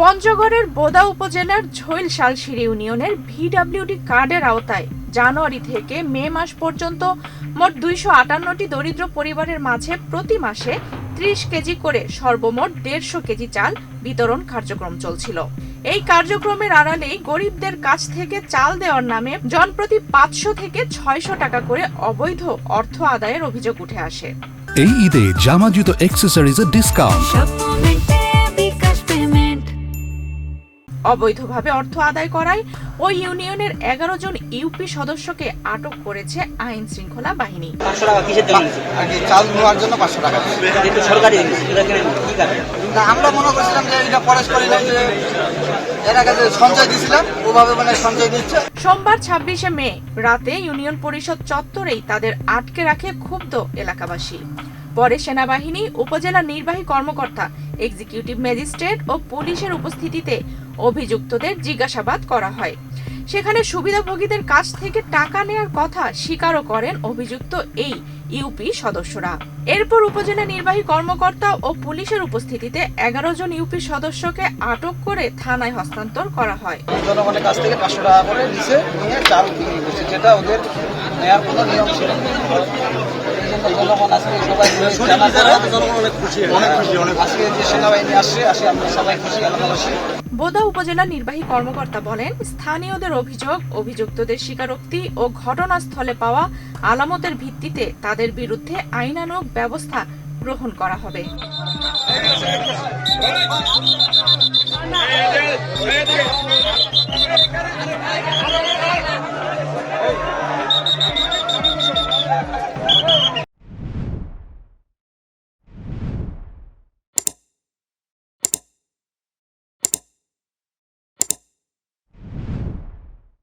পঞ্চগড়ের বোদা উপজেলার ঝৈল শালশিরি ইউনিয়নের ভিডব্লিউডি কার্ডের আওতায় জানুয়ারি থেকে মে মাস পর্যন্ত মোট 258টি দরিদ্র পরিবারের মাঝে প্রতি মাসে 30 কেজি করে সর্বমোট 150 কেজি চাল বিতরণ কার্যক্রম চলছিল। এই কার্যক্রমের আড়ালেই গরিবদের কাছ থেকে চাল দেওয়ার নামে জনপ্রতি 500 থেকে 600 টাকা করে অবৈধ অর্থ আদায়ের অভিযোগ উঠে আসে। এই ঈদে জামা জুতো অ্যাক্সেসরিজের ডিসকাউন্ট। অবৈধভাবে অর্থ আদায় করায় ওই ইউনিয়নের 11 জন ইউপি সদস্যকে আটক করেছে আইন শৃঙ্খলা বাহিনী। 500 টাকা কিসের জন্য? চাল নেওয়ার জন্য 500 টাকা। কিন্তু সরকারি জিনিস, এটা কেন কি কারণে? না, আমরা মনে করছিলাম যে এটা পরেশ করিলাম যে এর আগে যে সঞ্চয় দিয়েছিলাম ওভাবে মানে সঞ্চয় দিচ্ছে। সোমবার 26শে মে রাতে ইউনিয়ন পরিষদ চত্বরেই তাদের আটকে রাখে ক্ষুব্ধ এলাকাবাসী। পরে সেনাবাহিনী, উপজেলা নির্বাহী কর্মকর্তা, এক্সিকিউটিভ ম্যাজিস্ট্রেট ও পুলিশের উপস্থিতিতে অভিযুক্তদের জিজ্ঞাসাবাদ করা হয়। সেখানে সুবিধাভোগীদের কাছ থেকে টাকা নেয়ার কথা স্বীকারও করেন অভিযুক্ত এই ইউপি সদস্যরা। এরপর উপজেলা নির্বাহী কর্মকর্তা ও পুলিশের উপস্থিতিতে 11 জন ইউপি সদস্যকে আটক করে থানায় হস্তান্তর করা হয়। জনগণের কাছ থেকে 500 টাকা করে নিয়ে চাল বিক্রি করছে, যেটা ওদের নেওয়ার কোনো নিয়ম ছিল না। জনগণ আজকে সবাই অনেক খুশি, আজকে যে সেনাবাহিনী আসে আমরা সবাই খুশি, এলাকাবাসী। বোদা উপজেলা নির্বাহী কর্মকর্তা বলেন, স্থানীয়দের অভিযোগ, অভিযুক্তদের স্বীকারোক্তি ও ঘটনাস্থলে পাওয়া আলামতের ভিত্তিতে তাদের বিরুদ্ধে আইনানুগ ব্যবস্থা গ্রহণ করা হবে।